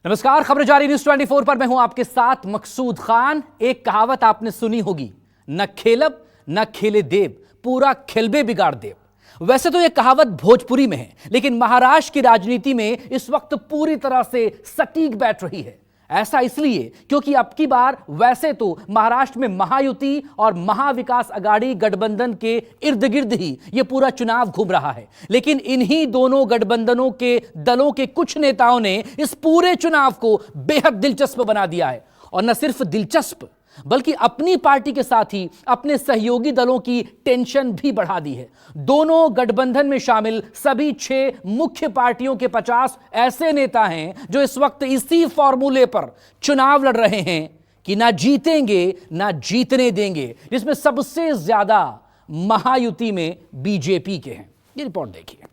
नमस्कार, खबरें जारी न्यूज 24 पर मैं हूं आपके साथ मकसूद खान। एक कहावत आपने सुनी होगी, न खेलब न खेले देव, पूरा खेलबे बिगाड़ देव। वैसे तो यह कहावत भोजपुरी में है, लेकिन महाराष्ट्र की राजनीति में इस वक्त पूरी तरह से सटीक बैठ रही है। ऐसा इसलिए क्योंकि अब की बार वैसे तो महाराष्ट्र में महायुति और महाविकास अघाड़ी गठबंधन के इर्द गिर्द ही यह पूरा चुनाव घूम रहा है, लेकिन इन्हीं दोनों गठबंधनों के दलों के कुछ नेताओं ने इस पूरे चुनाव को बेहद दिलचस्प बना दिया है। और न सिर्फ दिलचस्प, बल्कि अपनी पार्टी के साथ ही अपने सहयोगी दलों की टेंशन भी बढ़ा दी है। दोनों गठबंधन में शामिल सभी 6 मुख्य पार्टियों के 50 ऐसे नेता हैं जो इस वक्त इसी फॉर्मूले पर चुनाव लड़ रहे हैं कि ना जीतेंगे ना जीतने देंगे, जिसमें सबसे ज्यादा महायुति में बीजेपी के हैं। ये रिपोर्ट देखिए।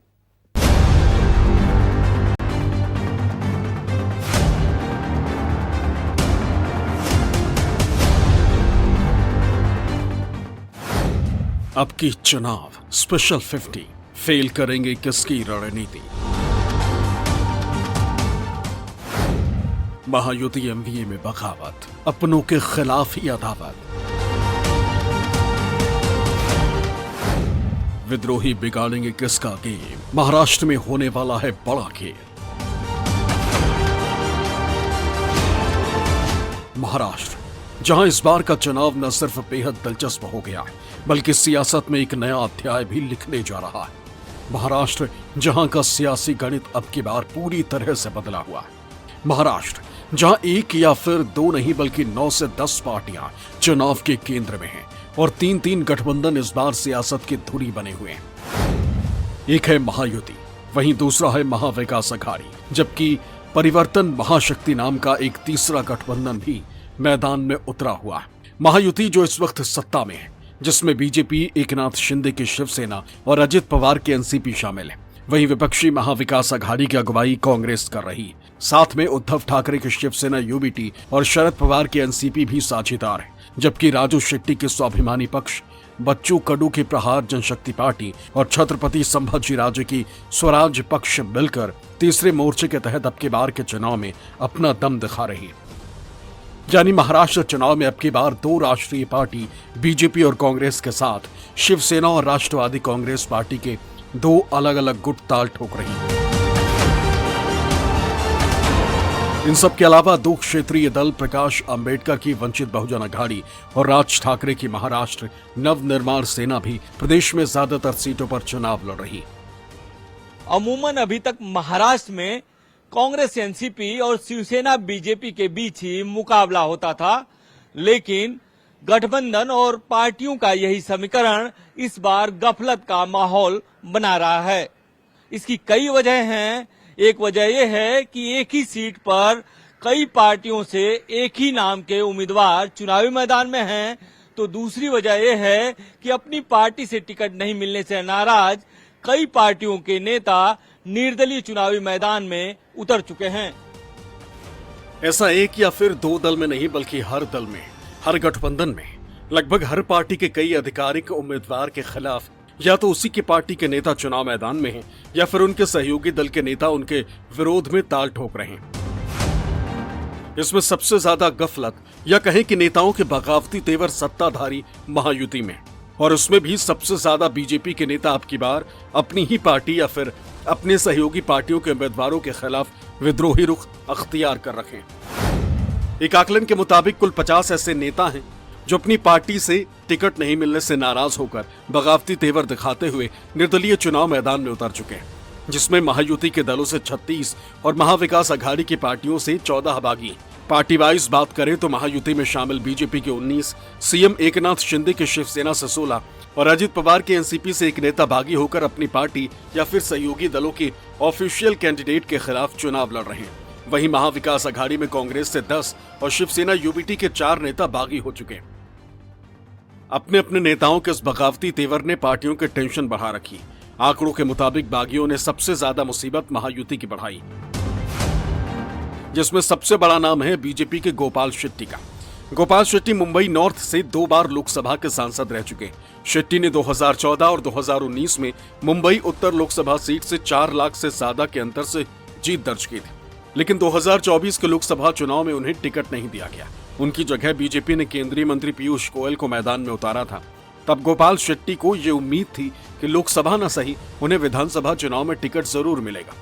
अब की चुनाव स्पेशल 50 फेल करेंगे किसकी रणनीति। महायुति एमवीए में बगावत, अपनों के खिलाफ ही अदावत, विद्रोही बिगाड़ेंगे किसका गेम। महाराष्ट्र में होने वाला है बड़ा खेल। महाराष्ट्र, जहां इस बार का चुनाव न सिर्फ बेहद दिलचस्प हो गया है, बल्कि सियासत में एक नया अध्याय भी लिखने जा रहा है। महाराष्ट्र, जहां का सियासी गणित अब की बार पूरी तरह से बदला हुआ है। महाराष्ट्र, जहां एक या फिर 2 नहीं बल्कि 9 से 10 पार्टियां चुनाव के केंद्र में हैं और 3-3 गठबंधन इस बार सियासत की धुरी बने हुए हैं। एक है महायुति, वहीं दूसरा है महाविकास अघाड़ी, जबकि परिवर्तन महाशक्ति नाम का एक तीसरा गठबंधन भी मैदान में उतरा हुआ है। महायुति जो इस वक्त सत्ता में है, जिसमें बीजेपी, एकनाथ शिंदे की शिवसेना और अजित पवार के एनसीपी शामिल है, वहीं विपक्षी महाविकास अघाड़ी की अगुवाई कांग्रेस कर रही है। साथ में उद्धव ठाकरे की शिवसेना यूबीटी और शरद पवार के एनसीपी भी साझेदार है, जबकि राजू शेट्टी के स्वाभिमानी पक्ष, बच्चू कडू की प्रहार जनशक्ति पार्टी और छत्रपति संभाजी राजे की स्वराज पक्ष मिलकर तीसरे मोर्चे के तहत अब की बार के चुनाव में अपना दम दिखा रही है। यानी महाराष्ट्र चुनाव में अब की बार 2 राष्ट्रीय पार्टी बीजेपी और कांग्रेस के साथ शिवसेना और राष्ट्रवादी कांग्रेस पार्टी के 2 अलग अलग गुट ताल ठोक रही हैं। इन सब के अलावा 2 क्षेत्रीय दल प्रकाश अंबेडकर की वंचित बहुजन अघाड़ी और राज ठाकरे की महाराष्ट्र नवनिर्माण सेना भी प्रदेश में ज्यादातर सीटों पर चुनाव लड़ रही। अमूमन अभी तक महाराष्ट्र में कांग्रेस एनसीपी और शिवसेना बीजेपी के बीच ही मुकाबला होता था, लेकिन गठबंधन और पार्टियों का यही समीकरण इस बार गफलत का माहौल बना रहा है। इसकी कई वजह हैं। एक वजह यह है कि एक ही सीट पर कई पार्टियों से एक ही नाम के उम्मीदवार चुनावी मैदान में हैं, तो दूसरी वजह यह है कि अपनी पार्टी से टिकट नहीं मिलने से नाराज कई पार्टियों के नेता निर्दलीय चुनावी मैदान में उतर चुके हैं। ऐसा एक या फिर 2 दल में नहीं, बल्कि हर दल में, हर गठबंधन में लगभग हर पार्टी के कई आधिकारिक उम्मीदवार के खिलाफ या तो उसी की पार्टी के नेता चुनाव मैदान में हैं, या फिर उनके सहयोगी दल के नेता उनके विरोध में ताल ठोक रहे हैं। इसमें सबसे ज्यादा गफलत या कहें कि नेताओं के बगावती तेवर सत्ताधारी महायुति में, और उसमें भी सबसे ज्यादा बीजेपी के नेता अब की बार अपनी ही पार्टी या फिर अपने सहयोगी पार्टियों के उम्मीदवारों के खिलाफ विद्रोही रुख अख्तियार कर रखे हैं। एक आकलन के मुताबिक कुल 50 ऐसे नेता हैं जो अपनी पार्टी से टिकट नहीं मिलने से नाराज होकर बगावती तेवर दिखाते हुए निर्दलीय चुनाव मैदान में उतर चुके हैं, जिसमें महायुति के दलों से 36 और महाविकास अघाड़ी की पार्टियों से 14 बागी। पार्टी वाइज बात करें तो महायुति में शामिल बीजेपी के 19, सीएम एकनाथ शिंदे की शिवसेना से 16 और अजित पवार के एनसीपी से एक नेता बागी होकर अपनी पार्टी या फिर सहयोगी दलों के ऑफिशियल कैंडिडेट के खिलाफ चुनाव लड़ रहे हैं। वहीं महाविकास अघाड़ी में कांग्रेस से 10 और शिवसेना यूबीटी के 4 नेता बागी हो चुके हैं। अपने अपने नेताओं के इस बगावती तेवर ने पार्टियों के टेंशन बढ़ा रखी। आंकड़ों के मुताबिक बागियों ने सबसे ज्यादा मुसीबत महायुति की बढ़ाई, जिसमें सबसे बड़ा नाम है बीजेपी के गोपाल शेट्टी का। गोपाल शेट्टी मुंबई नॉर्थ से 2 बार लोकसभा के सांसद रह चुके। शेट्टी ने 2014 और 2019 में मुंबई उत्तर लोकसभा सीट से 4 लाख से ज्यादा के अंतर से जीत दर्ज की थी। लेकिन 2024 के लोकसभा चुनाव में उन्हें टिकट नहीं दिया गया। उनकी जगह बीजेपी ने केंद्रीय मंत्री पीयूष गोयल को मैदान में उतारा था। तब गोपाल शेट्टी को ये उम्मीद थी कि लोकसभा न सही उन्हें विधानसभा चुनाव में टिकट जरूर मिलेगा।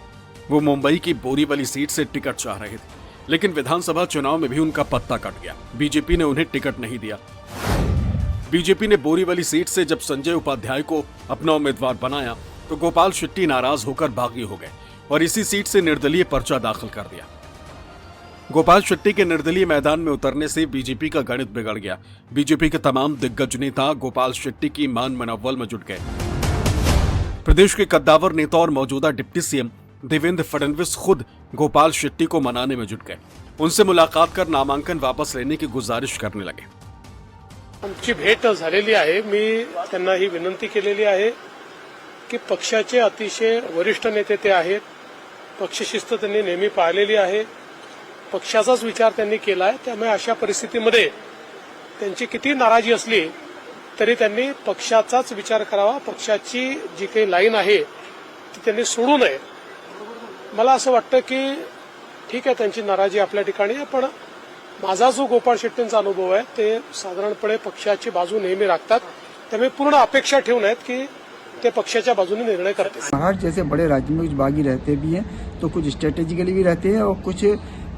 वो मुंबई की बोरीवली सीट से टिकट चाह रहे थे, लेकिन विधानसभा चुनाव में भी उनका पत्ता कट गया। बीजेपी ने उन्हें टिकट नहीं दिया। बीजेपी ने बोरीवली सीट से जब संजय उपाध्याय को अपना उम्मीदवार बनाया तो गोपाल शेट्टी नाराज होकर बागी हो गए और इसी सीट से निर्दलीय पर्चा दाखिल कर दिया। गोपाल शेट्टी के निर्दलीय मैदान में उतरने से बीजेपी का गणित बिगड़ गया। बीजेपी के तमाम दिग्गज नेता गोपाल शेट्टी की मान मनव्वल में जुट गए। प्रदेश के कद्दावर नेता और मौजूदा डिप्टी सीएम देवेंद्र फडणवीस खुद गोपाल शेट्टी को मनाने में जुट गए। उनसे मुलाकात कर नामांकन वापस लेने की गुजारिश करने लगे। आमची भेट झालेली आहे। मी त्यांना ही विनंती केलेली आहे की पक्षाचे अतिशय वरिष्ठ नेते ते आहेत। पक्षशिस्त त्यांनी नेहमी पाळलेली आहे। पक्षाचाच विचार त्यांनी केला आहे। त्यामुळे अशा परिस्थितीमध्ये त्यांची किती नाराजी असली तरी त्यांनी पक्षाचाच विचार करावा। पक्षाची जी काही लाईन आहे ती त्यांनी सोडू नये। मला असं वाटतं की ठीक आहे त्यांची नाराजी आपल्या ठिकाणी आहे, पण माझा जो गोपाळ शेट्टींचा अनुभव आहे ते साधारणपणे पक्षाची बाजू नेहमी राखतात। त्यामुळे पूर्ण अपेक्षा ठेवून आहेत की ते पक्षाच्या बाजूने निर्णय करतील। महाराष्ट्र जैसे बड़े राज्य में कुछ बागी रहते भी हैं तो कुछ स्ट्रेटेजिकली भी रहते हैं और कुछ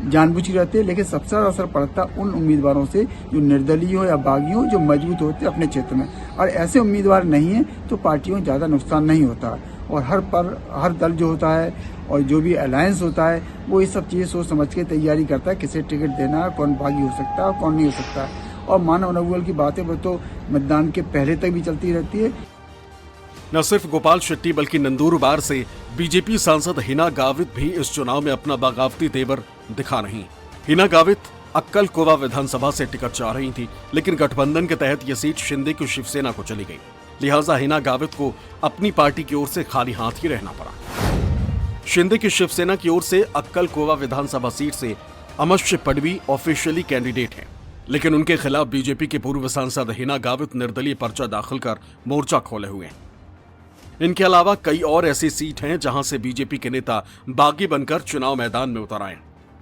जानबूझ के रहते हैं, लेकिन सबसे ज्यादा असर पड़ता उन उम्मीदवारों से जो निर्दलीय हो या बागी हो, जो मजबूत होते हैं अपने क्षेत्र में। और ऐसे उम्मीदवार नहीं है तो पार्टियों को ज्यादा नुकसान नहीं होता और हर दल जो होता है और जो भी अलायंस होता है वो ये सब चीजें सोच समझ के तैयारी करता है, किसे टिकट देना है, कौन बागी हो सकता है और कौन नहीं हो सकता है। और मानव नवुअल की बातें वो तो मतदान के पहले तक भी चलती रहती है। न सिर्फ गोपाल शेट्टी बल्कि नंदुरबार से बीजेपी सांसद हिना गावित भी इस चुनाव में अपना बगावती तेवर दिखा रही। हिना गावित अक्कलकोवा विधानसभा से टिकट चाह रही थी, लेकिन गठबंधन के तहत यह सीट शिंदे की शिवसेना को चली गई। लिहाजा हिना गावित को अपनी पार्टी की ओर से खाली हाथ ही रहना पड़ा। शिंदे की शिवसेना की ओर से अक्कलकोवा विधानसभा सीट से अमश्य पडवी ऑफिशियली कैंडिडेट हैं, लेकिन उनके खिलाफ बीजेपी के पूर्व सांसद हिना गावित निर्दलीय पर्चा दाखिल कर मोर्चा खोले हुए हैं। इनके अलावा कई और ऐसी सीट हैं जहां से बीजेपी के नेता बागी बनकर चुनाव मैदान में उतर आए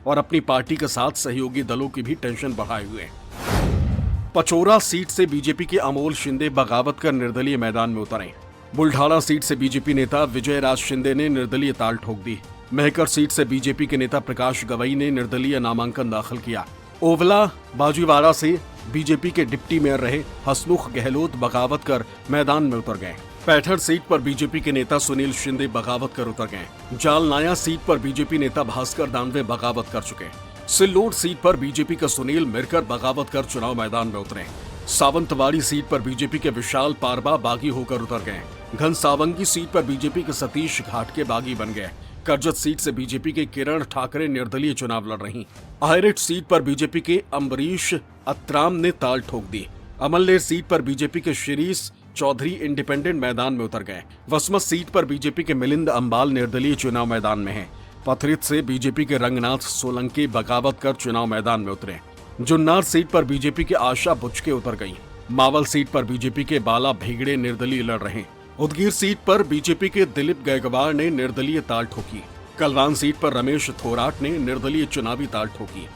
और अपनी पार्टी के साथ सहयोगी दलों की भी टेंशन बढ़ाए हुए हैं। पचोरा सीट से बीजेपी के अमोल शिंदे बगावत कर निर्दलीय मैदान में उतरे। बुल्ढाना सीट से बीजेपी नेता विजय राज शिंदे ने निर्दलीय ताल ठोक दी। मेहकर सीट से बीजेपी के नेता प्रकाश गवई ने निर्दलीय नामांकन दाखिल किया। ओवला बाजीवाड़ा से बीजेपी के डिप्टी मेयर रहे हसमुख गहलोत बगावत कर मैदान में उतर गए। पैठर सीट पर बीजेपी के नेता सुनील शिंदे बगावत कर उतर गए। जालनाया सीट पर बीजेपी नेता भास्कर दानवे बगावत कर चुके। सिल्लोड सीट पर बीजेपी का सुनील मिरकर बगावत कर चुनाव मैदान में उतरे। सावंतवाड़ी सीट पर बीजेपी के विशाल पारबा बागी होकर उतर गए। घनसावंगी सीट पर बीजेपी के सतीश घाटके बागी बन गए। करजत सीट से बीजेपी के किरण ठाकरे निर्दलीय चुनाव लड़ रही। अहिरेट सीट पर बीजेपी के अम्बरीश अत्राम ने ताल ठोक दी। अमलनेर सीट पर बीजेपी के शिरीष चौधरी इंडिपेंडेंट मैदान में उतर गए। वसमत सीट पर बीजेपी के मिलिंद अंबाल निर्दलीय चुनाव मैदान में हैं। पथरित से बीजेपी के रंगनाथ सोलंकी बगावत कर चुनाव मैदान में उतरे। जुन्नार सीट पर बीजेपी के आशा बुचके उतर गई। मावल सीट पर बीजेपी के बाला भेगड़े निर्दलीय लड़ रहे। उदगीर सीट पर बीजेपी के दिलीप गायकवाड़ ने निर्दलीय ताल ठोकी। कलवान सीट पर रमेश थोराट ने निर्दलीय चुनावी ताल ठोकी।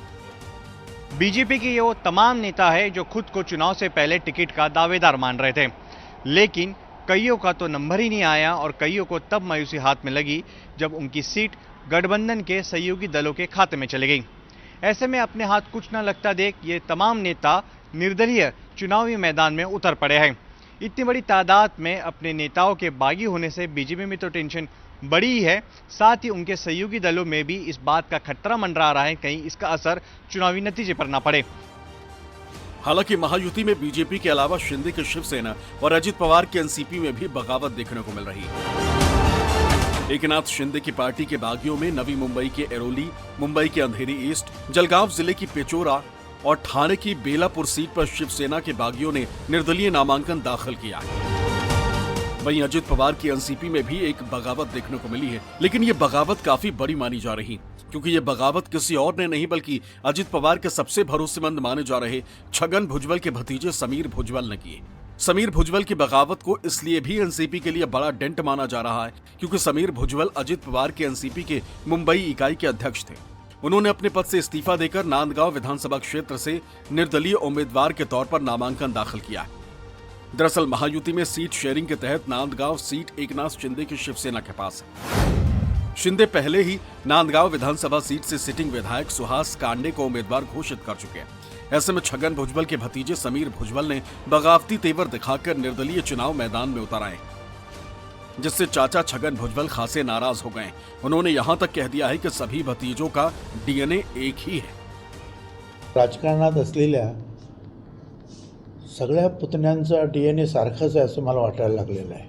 बीजेपी के वो तमाम नेता है जो खुद को चुनाव से पहले टिकट का दावेदार मान रहे थे, लेकिन कईयों का तो नंबर ही नहीं आया और कईयों को तब मायूसी हाथ में लगी जब उनकी सीट गठबंधन के सहयोगी दलों के खाते में चली गई। ऐसे में अपने हाथ कुछ न लगता देख ये तमाम नेता निर्दलीय चुनावी मैदान में उतर पड़े हैं। इतनी बड़ी तादाद में अपने नेताओं के बागी होने से बीजेपी में तो टेंशन बड़ी ही है, साथ ही उनके सहयोगी दलों में भी इस बात का खतरा मंडरा रहा है कहीं इसका असर चुनावी नतीजे पर न पड़े। हालांकि महायुति में बीजेपी के अलावा शिंदे की शिवसेना और अजित पवार की एनसीपी में भी बगावत देखने को मिल रही है। एकनाथ शिंदे की पार्टी के बागियों में नवी मुंबई के एरोली, मुंबई के अंधेरी ईस्ट, जलगांव जिले की पेचोरा और ठाणे की बेलापुर सीट पर शिवसेना के बागियों ने निर्दलीय नामांकन दाखिल किया है। वहीं अजित पवार की एनसीपी में भी एक बगावत देखने को मिली है, लेकिन ये बगावत काफी बड़ी मानी जा रही, क्योंकि ये बगावत किसी और ने नहीं बल्कि अजित पवार के सबसे भरोसेमंद माने जा रहे छगन भुजबल के भतीजे समीर भुजबल ने की। समीर भुजबल की बगावत को इसलिए भी एनसीपी के लिए बड़ा डेंट माना जा रहा है क्योंकि समीर भुजबल अजित पवार के एनसीपी के मुंबई इकाई के अध्यक्ष थे। उन्होंने अपने पद से इस्तीफा देकर नांदगांव विधानसभा क्षेत्र से निर्दलीय उम्मीदवार के तौर पर नामांकन दाखिल किया। दरअसल महायुति में सीट शेयरिंग के तहत नांदगांव सीट एकनाथ शिंदे की शिवसेना के पास है। शिंदे पहले ही नांदगांव विधानसभा सीट से सिटिंग विधायक सुहास कांडे को उम्मीदवार घोषित कर चुके हैं। ऐसे में छगन भुजबल के भतीजे समीर भुजबल ने बगावती तेवर दिखाकर निर्दलीय चुनाव मैदान में उतर आए, जिससे चाचा छगन भुजबल खासे नाराज हो गए। उन्होंने यहां तक कह दिया है कि सभी भतीजों का डीएनए एक ही है। राजकारणात असलेल्या सगळ्या पुतण्यांचा डीएनए सारखाच आहे असं मला वाटायला लागलेलं आहे।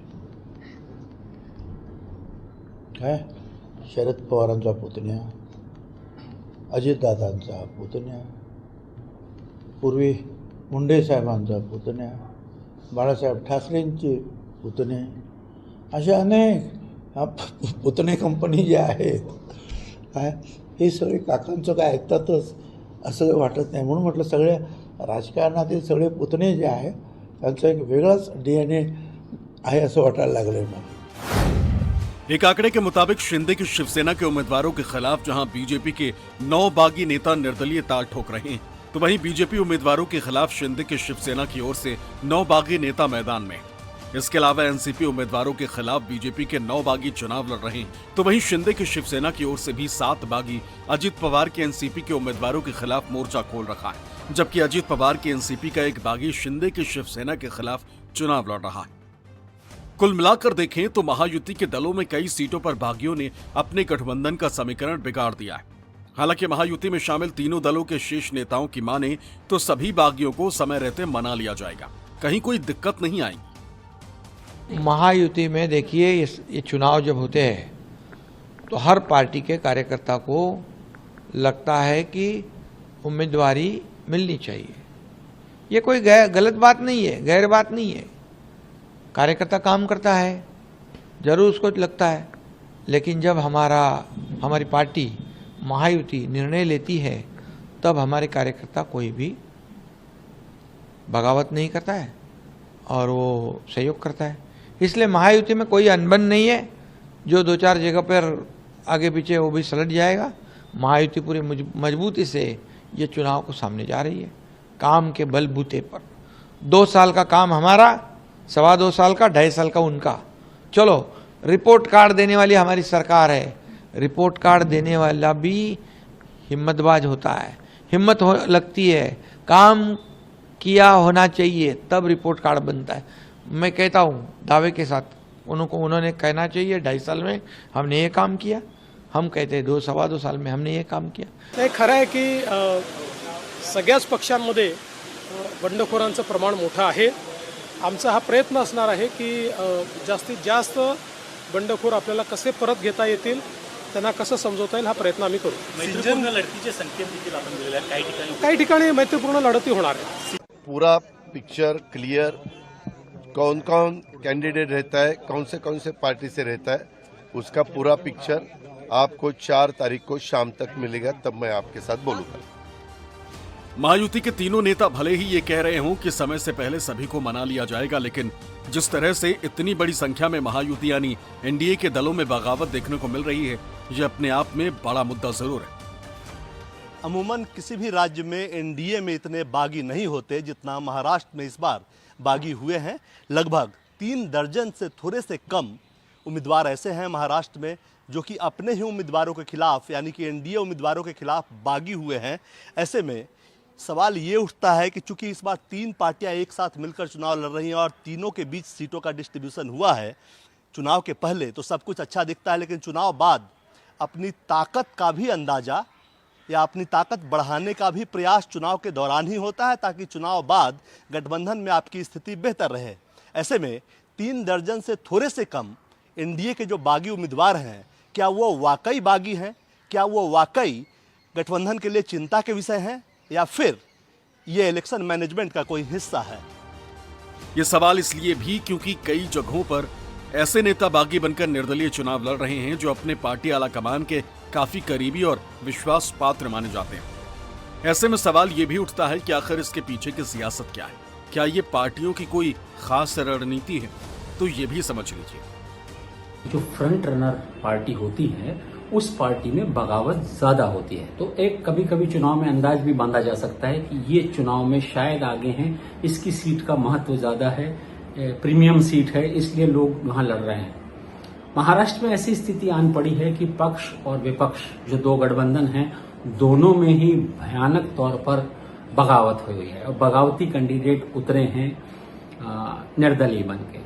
काय शरद पवारांचा पुतण्या, अजितदादांचा पुतण्या, पूर्वी मुंडे साहेबांचा पुतण्या, बाळासाहेब ठाकरेंचे पुतणे, अशा अनेक पुतणे कंपनी ज्या आहेत काय हे सगळे काकांचं काय ऐकतातच असं वाटत नाही। म्हणून म्हटलं सगळ्या राजकारणातील सगळे पुतणे जे आहे त्यांचा एक वेगळाच डीएनए आहे असं वाटायला लागलंय मला। एक आंकड़े के मुताबिक शिंदे की शिवसेना के उम्मीदवारों के खिलाफ जहां बीजेपी के 9 बागी नेता निर्दलीय ताल ठोक रहे हैं, तो वहीं बीजेपी उम्मीदवारों के खिलाफ शिंदे की शिवसेना की ओर से 9 बागी नेता मैदान में। इसके अलावा एनसीपी उम्मीदवारों के खिलाफ बीजेपी के 9 बागी चुनाव लड़ रहे हैं, तो वहीं शिंदे की शिवसेना की ओर से भी 7 बागी अजित पवार के एनसीपी के उम्मीदवारों के खिलाफ मोर्चा खोल रखा है, जबकि अजित पवार के एनसीपी का एक बागी शिंदे की शिवसेना के खिलाफ चुनाव लड़ रहा है। कुल मिलाकर देखें तो महायुति के दलों में कई सीटों पर बागियों ने अपने गठबंधन का समीकरण बिगाड़ दिया है। हालांकि महायुति में शामिल तीनों दलों के शीर्ष नेताओं की माने तो सभी बागियों को समय रहते मना लिया जाएगा, कहीं कोई दिक्कत नहीं आएगी। महायुति में देखिए ये चुनाव जब होते हैं तो हर पार्टी के कार्यकर्ता को लगता है कि उम्मीदवारी मिलनी चाहिए। ये कोई गलत बात नहीं है, गैर बात नहीं है। कार्यकर्ता काम करता है, जरूर उसको लगता है, लेकिन जब हमारी पार्टी महायुति निर्णय लेती है तब हमारे कार्यकर्ता कोई भी बगावत नहीं करता है और वो सहयोग करता है। इसलिए महायुति में कोई अनबन नहीं है। जो 2-4 जगह पर आगे पीछे वो भी सलट जाएगा। महायुति पूरी मजबूती से ये चुनाव को सामने जा रही है, काम के बलबूते पर। 2 साल का काम हमारा, 2.25 साल का, 2.5 साल का उनका। चलो, रिपोर्ट कार्ड देने वाली हमारी सरकार है। रिपोर्ट कार्ड देने वाला भी हिम्मतबाज होता है, हिम्मत लगती है, काम किया होना चाहिए तब रिपोर्ट कार्ड बनता है। मैं कहता हूँ दावे के साथ, उन्होंने कहना चाहिए 2.5 साल में हमने ये काम किया। हम कहते हैं 2-2.25 साल में हमने ये काम किया। नाही, खरं आहे की सगळ्याच पक्षांमध्ये बंडखोरांचं प्रमाण मोठं आहे। आमचा हा प्रयत्न असणार आहे की जास्तीत जास्त बंडखोर आपल्याला कसे परत घेता येतील, त्यांना कसं समजवता येईल, हा प्रयत्न आम्ही करू। मैत्रीपूर्ण लढतीचे संकेत देखील आपण दिलेले आहेत। काही ठिकाणी मैत्रीपूर्ण लढती होणार आहे। पूरा पिक्चर क्लियर, कौन कौन कैंडिडेट रहता है, कौन से पार्टी से रहता है, उसका पूरा पिक्चर आपको 4 तारीख को शाम तक मिलेगा, तब मैं आपके साथ बोलूंगा। महायुति के तीनों नेता भले ही ये कह रहे हों कि समय से पहले सभी को मना लिया जाएगा, लेकिन जिस तरह से इतनी बड़ी संख्या में महायुति यानी एनडीए के दलों में बगावत देखने को मिल रही है, ये अपने आप में बड़ा मुद्दा जरूर है। अमूमन किसी भी राज्य में एनडीए में इतने बागी नहीं होते जितना महाराष्ट्र में इस बार बागी हुए हैं। लगभग 3 दर्जन से थोड़े से कम उम्मीदवार ऐसे हैं महाराष्ट्र में जो कि अपने ही उम्मीदवारों के खिलाफ यानी कि एनडीए उम्मीदवारों के खिलाफ बागी हुए हैं। ऐसे में सवाल ये उठता है कि चूंकि इस बार 3 पार्टियां एक साथ मिलकर चुनाव लड़ रही हैं और तीनों के बीच सीटों का डिस्ट्रीब्यूशन हुआ है, चुनाव के पहले तो सब कुछ अच्छा दिखता है, लेकिन चुनाव बाद अपनी ताकत का भी अंदाजा या अपनी ताकत बढ़ाने का भी प्रयास चुनाव के दौरान ही होता है, ताकि चुनाव बाद गठबंधन में आपकी स्थिति बेहतर रहे। ऐसे में 3 दर्जन से थोड़े से कम एनडीए के जो बागी उम्मीदवार हैं, क्या वो वाकई बागी हैं, क्या वो वाकई गठबंधन के लिए चिंता के विषय हैं, या फिर ये इलेक्शन मैनेजमेंट का कोई हिस्सा है? ये सवाल इसलिए भी क्योंकि कई जगहों पर ऐसे नेता बागी बनकर निर्दलीय चुनाव लड़ रहे हैं जो अपने पार्टी आला कमान के काफी करीबी और विश्वास पात्र माने जाते हैं। ऐसे में सवाल ये भी उठता है कि आखिर इसके पीछे की सियासत क्या है, क्या ये पार्टियों की कोई खास रणनीति है? तो ये भी समझ लीजिए। जो फ्रंट रनर पार्टी होती है उस पार्टी में बगावत ज्यादा होती है। तो एक कभी कभी चुनाव में अंदाज भी बांधा जा सकता है कि ये चुनाव में शायद आगे हैं, इसकी सीट का महत्व ज्यादा है, प्रीमियम सीट है, इसलिए लोग वहां लड़ रहे हैं। महाराष्ट्र में ऐसी स्थिति आन पड़ी है कि पक्ष और विपक्ष जो दो गठबंधन हैं, दोनों में ही भयानक तौर पर बगावत हुई है और बगावती कैंडिडेट उतरे हैं निर्दलीय बन के।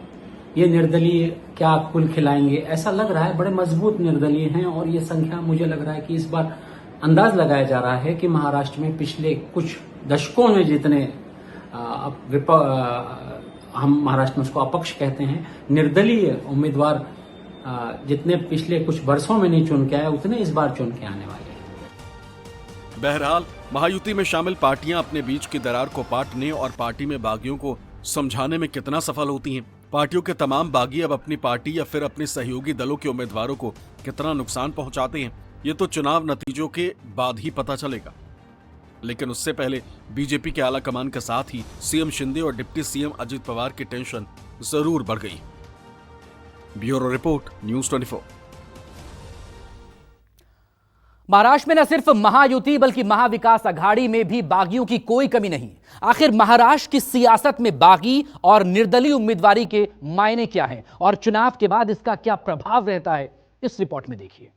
ये निर्दलीय क्या कुल खिलाएंगे, ऐसा लग रहा है। बड़े मजबूत निर्दलीय हैं और ये संख्या मुझे लग रहा है कि इस बार अंदाज लगाया जा रहा है कि महाराष्ट्र में पिछले कुछ दशकों में जितने हम महाराष्ट्र में उसको अपक्ष कहते हैं, निर्दलीय उम्मीदवार जितने पिछले कुछ वर्षों में नहीं चुन के आए, उतने इस बार चुन के आने वाले हैं। बहरहाल महायुति में शामिल पार्टियां अपने बीच की दरार को पाटने और पार्टी में बागियों को समझाने में कितना सफल होती हैं। पार्टियों के तमाम बागी अब अपनी पार्टी या फिर अपने सहयोगी दलों के उम्मीदवारों को कितना नुकसान पहुंचाते हैं, ये तो चुनाव नतीजों के बाद ही पता चलेगा। लेकिन उससे पहले बीजेपी के आला कमान के साथ ही सीएम शिंदे और डिप्टी सीएम अजित पवार की टेंशन जरूर बढ़ गई। Bureau report, news 24। महाराष्ट्र में न सिर्फ महायुति बल्कि महाविकास अघाड़ी में भी बागियों की कोई कमी नहीं। आखिर महाराष्ट्र की सियासत में बागी और निर्दलीय उम्मीदवारी के मायने क्या हैं और चुनाव के बाद इसका क्या प्रभाव रहता है, इस रिपोर्ट में देखिए।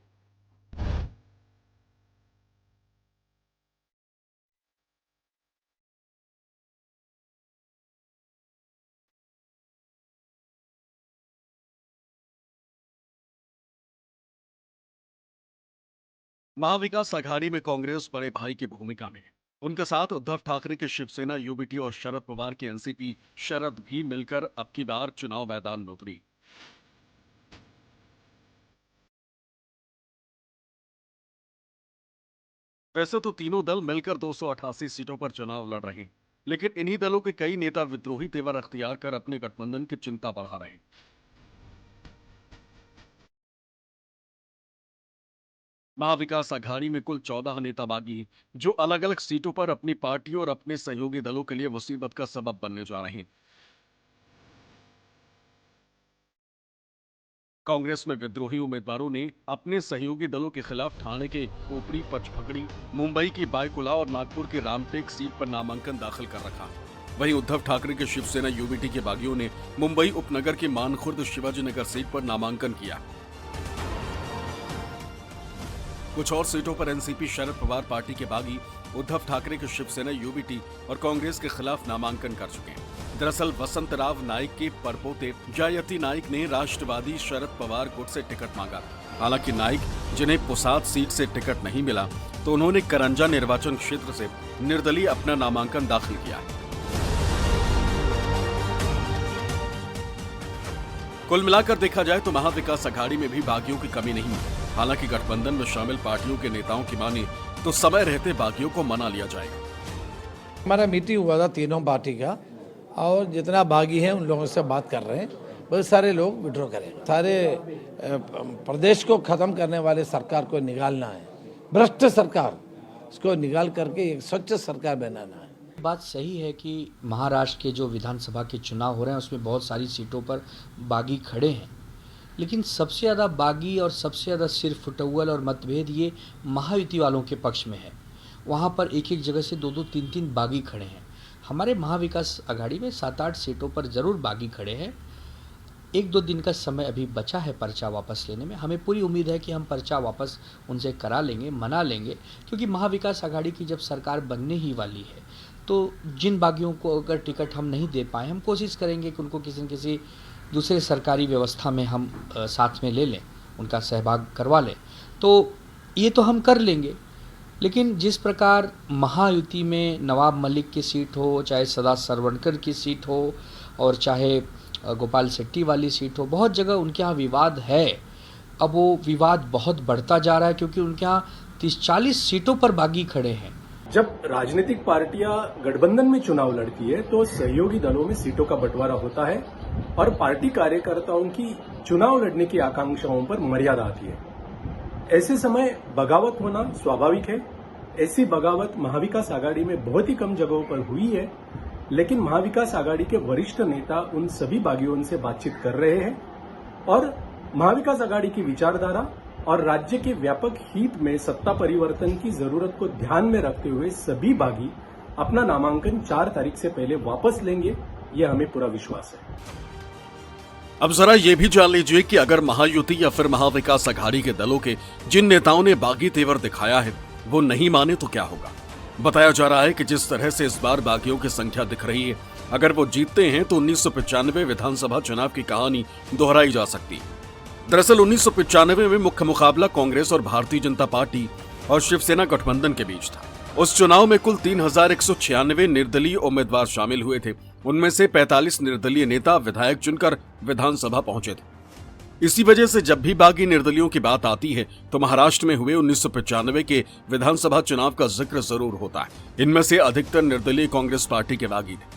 महाविकास अघाड़ी में कांग्रेस बड़े भाई की भूमिका में है। उनके साथ उद्धव ठाकरे के शिवसेना यूबीटी और शरद पवार के एनसीपी शरद भी मिलकर अब की बार चुनाव मैदान में उतरी। वैसे तो तीनों दल मिलकर 288 सीटों पर चुनाव लड़ रहे हैं, लेकिन इन्हीं दलों के कई नेता विद्रोही तेवर अख्तियार कर अपने गठबंधन की चिंता बढ़ा रहे हैं। महाविकास अघाड़ी में कुल 14 नेता बागी जो अलग अलग सीटों पर अपनी पार्टी और अपने सहयोगी दलों के लिए मुसीबत का सबब बनने जा रहे हैं। कांग्रेस में विद्रोही उम्मीदवारों ने अपने सहयोगी दलों के खिलाफ ठाणे के कोपरी, पचपकड़ी, मुंबई की बायकुला और नागपुर की रामटेक सीट पर नामांकन दाखिल कर रखा। वहीं उद्धव ठाकरे के शिवसेना यूबीटी के बागियों ने मुंबई उपनगर की मानखुर्द शिवाजी नगर सीट पर नामांकन किया। कुछ और सीटों पर एनसीपी शरद पवार पार्टी के बागी उद्धव ठाकरे के शिवसेना यूबीटी और कांग्रेस के खिलाफ नामांकन कर चुके हैं। दरअसल वसंतराव नाइक के परपोते जयति नाइक ने राष्ट्रवादी शरद पवार गुट से टिकट मांगा। हालांकि नाइक, जिन्हें पुसाद सीट से टिकट नहीं मिला, तो उन्होंने करंजा निर्वाचन क्षेत्र से निर्दलीय अपना नामांकन दाखिल किया। कुल मिलाकर देखा जाए तो महाविकास अघाड़ी में भी बागियों की कमी नहीं है। हालांकि गठबंधन में शामिल पार्टियों के नेताओं की माने तो समय रहते बागियों को मना लिया जाएगा। हमारा मीटिंग हुआ था तीनों पार्टी का, और जितना बागी है उन लोगों से बात कर रहे हैं। बहुत सारे लोग विड्रॉ करें। सारे प्रदेश को खत्म करने वाले सरकार को निकालना है, भ्रष्ट सरकार, इसको निकाल करके एक स्वच्छ सरकार बनाना है। बात सही है कि महाराष्ट्र के जो विधानसभा के चुनाव हो रहे हैं उसमें बहुत सारी सीटों पर बागी खड़े हैं, लेकिन सबसे ज़्यादा बागी और सबसे ज़्यादा सिर फुटौल और मतभेद ये महायुति वालों के पक्ष में है। वहाँ पर एक एक जगह से 2-2, 3-3 बागी खड़े हैं। हमारे महाविकास अघाड़ी में 7-8 सीटों पर ज़रूर बागी खड़े हैं। 1-2 दिन का समय अभी बचा है पर्चा वापस लेने में। हमें पूरी उम्मीद है कि हम पर्चा वापस उनसे करा लेंगे, मना लेंगे, क्योंकि महाविकास अघाड़ी की जब सरकार बनने ही वाली है तो जिन बागियों को अगर टिकट हम नहीं दे पाए, हम कोशिश करेंगे कि उनको किसी न किसी दूसरे सरकारी व्यवस्था में हम साथ में ले लें, उनका सहभाग करवा लें। तो ये तो हम कर लेंगे, लेकिन जिस प्रकार महायुति में नवाब मलिक की सीट हो, चाहे सदा सरवणकर की सीट हो और चाहे गोपाल शेट्टी वाली सीट हो, बहुत जगह उनके यहाँ विवाद है। अब वो विवाद बहुत बढ़ता जा रहा है क्योंकि उनके यहाँ 30-40 सीटों पर बागी खड़े हैं। जब राजनीतिक पार्टियां गठबंधन में चुनाव लड़ती है तो सहयोगी दलों में सीटों का बंटवारा होता है और पार्टी कार्यकर्ताओं की चुनाव लड़ने की आकांक्षाओं पर मर्यादा आती है। ऐसे समय बगावत होना स्वाभाविक है। ऐसी बगावत महाविकास आघाड़ी में बहुत ही कम जगहों पर हुई है, लेकिन महाविकास आघाड़ी के वरिष्ठ नेता उन सभी बागियों से बातचीत कर रहे हैं और महाविकास आघाड़ी की विचारधारा और राज्य के व्यापक हित में सत्ता परिवर्तन की जरूरत को ध्यान में रखते हुए सभी बागी अपना नामांकन 4 तारीख से पहले वापस लेंगे, ये हमें पूरा विश्वास है। अब जरा ये भी जान लीजिए कि अगर महायुति या फिर महाविकास अघाड़ी के दलों के जिन नेताओं ने बागी तेवर दिखाया है वो नहीं माने तो क्या होगा। बताया जा रहा है कि जिस तरह से इस बार बागियों की संख्या दिख रही है, अगर वो जीतते हैं तो 1995 विधानसभा चुनाव की कहानी दोहराई जा सकती है। दरअसल 1995 में मुख्य मुकाबला कांग्रेस और भारतीय जनता पार्टी और शिवसेना गठबंधन के बीच था। उस चुनाव में कुल 3196 निर्दलीय उम्मीदवार शामिल हुए थे। उनमें से 45 निर्दलीय नेता विधायक चुनकर विधानसभा पहुंचे थे। इसी वजह से जब भी बागी निर्दलियों की बात आती है तो महाराष्ट्र में हुए 1995 के विधानसभा चुनाव का जिक्र जरूर होता है। इनमें से अधिकतर निर्दलीय कांग्रेस पार्टी के बागी थे।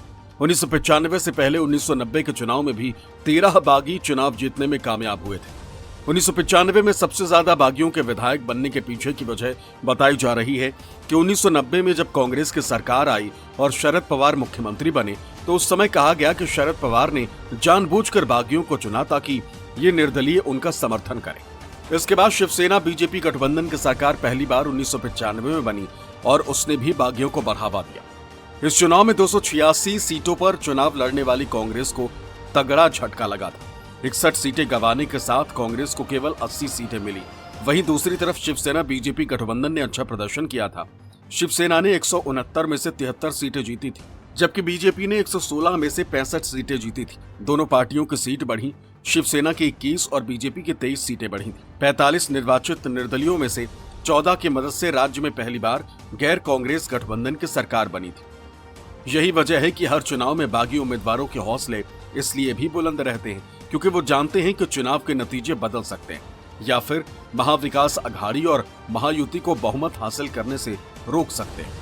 1995 से पहले 1990 के चुनाव में भी 13 बागी चुनाव जीतने में कामयाब हुए थे। 1995 में सबसे ज्यादा बागियों के विधायक बनने के पीछे की वजह बताई जा रही है कि 1990 में जब कांग्रेस की सरकार आई और शरद पवार मुख्यमंत्री बने तो उस समय कहा गया कि शरद पवार ने जानबूझकर बागियों को चुना ताकि ये निर्दलीय उनका समर्थन करें। इसके बाद शिवसेना बीजेपी गठबंधन की सरकार पहली बार 1995 में बनी और उसने भी बागियों को बढ़ावा दिया। इस चुनाव में 286 सीटों पर चुनाव लड़ने वाली कांग्रेस को तगड़ा झटका लगा था। 61 सीटें गंवाने के साथ कांग्रेस को केवल 80 सीटें मिली। वहीं दूसरी तरफ शिवसेना बीजेपी गठबंधन ने अच्छा प्रदर्शन किया था। शिवसेना ने 169 में से 73 सीटें जीती थी, जबकि बीजेपी ने 116 में से 65 सीटें जीती थी। दोनों पार्टियों की सीट बढ़ी। शिवसेना की 21 और बीजेपी की 23 सीटें बढ़ी थी। 45 निर्वाचित निर्दलियों में से 14 की मदद से राज्य में पहली बार गैर कांग्रेस गठबंधन की सरकार बनी थी। यही वजह है कि हर चुनाव में बागी उम्मीदवारों के हौसले इसलिए भी बुलंद रहते हैं क्योंकि वो जानते हैं कि चुनाव के नतीजे बदल सकते हैं या फिर महाविकास अघाड़ी और महायुति को बहुमत हासिल करने से रोक सकते हैं।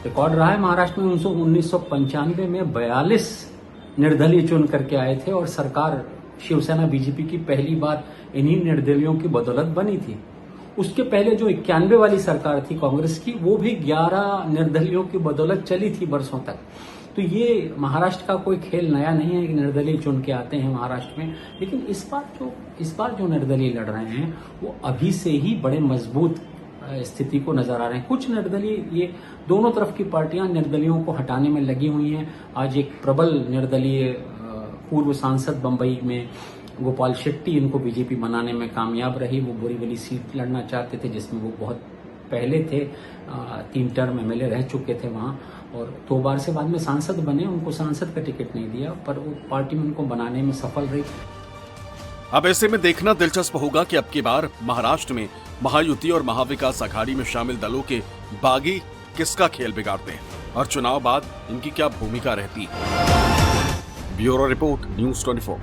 रिकॉर्ड रहा है महाराष्ट्र में 1995 में 42 निर्दलीय चुन करके आए थे और सरकार शिवसेना बीजेपी की पहली बार इन्हीं निर्दलियों की बदौलत बनी थी। उसके पहले जो 91 वाली सरकार थी कांग्रेस की, वो भी 11 निर्दलियों की बदौलत चली थी बरसों तक। तो ये महाराष्ट्र का कोई खेल नया नहीं है कि निर्दलीय चुन के आते हैं महाराष्ट्र में। लेकिन इस बार जो निर्दलीय लड़ रहे हैं वो अभी से ही बड़े मजबूत स्थिति को नजर आ रहे हैं। कुछ निर्दलीय, ये दोनों तरफ की पार्टियां निर्दलियों को हटाने में लगी हुई हैं। आज एक प्रबल निर्दलीय पूर्व सांसद बंबई में गोपाल शेट्टी, इनको बीजेपी बनाने में कामयाब रही। वो बोरीवली सीट लड़ना चाहते थे जिसमें वो बहुत पहले थे, 3 टर्म एमएलए रह चुके थे वहां और 2 बार से बाद में सांसद बने। उनको सांसद का टिकट नहीं दिया पर वो पार्टी में उनको बनाने में सफल रही। अब ऐसे में देखना दिलचस्प होगा कि अब की बार महाराष्ट्र में महायुति और महाविकास अघाड़ी में शामिल दलों के बागी किसका खेल बिगाड़ते हैं और चुनाव बाद इनकी क्या भूमिका रहती है। Bureau report, news 24।